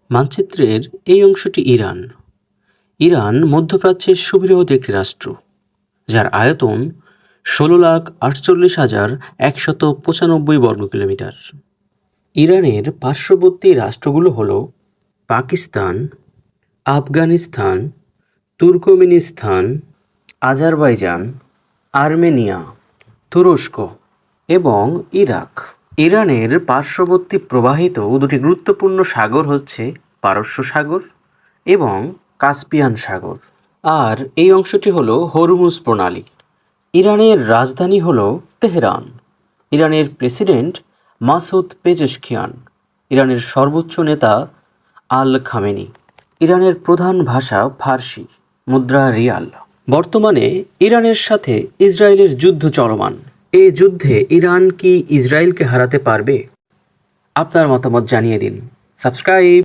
মানচিত্রের এই অংশটি ইরান। ইরান মধ্যপ্রাচ্যের সুবৃহৎ একটি রাষ্ট্র, যার আয়তন ১৬,৪৮,১৯৫ বর্গ কিলোমিটার। ইরানের পার্শ্ববর্তী রাষ্ট্রগুলো হল Pakistan, Afghanistan, Turkmenistan, Azerbaijan, Armenia, তুরস্ক এবং ইরাক। ইরানের পার্শ্ববর্তী প্রবাহিত দুটি গুরুত্বপূর্ণ সাগর হচ্ছে পারস্য সাগর এবং কাস্পিয়ান সাগর। আর এই অংশটি হলো হরমুজ প্রণালী। ইরানের রাজধানী হলো তেহরান। ইরানের প্রেসিডেন্ট মাসুদ পেজেশকিয়ান। ইরানের সর্বোচ্চ নেতা আল খামেনি। ইরানের প্রধান ভাষা ফার্সি, মুদ্রা রিয়াল। বর্তমানে ইরানের সাথে ইসরায়েলের যুদ্ধ চলমান। এই যুদ্ধে ইরান কি ইসরায়েলকে হারাতে পারবে? আপনার মতামত জানিয়ে দিন। সাবস্ক্রাইব।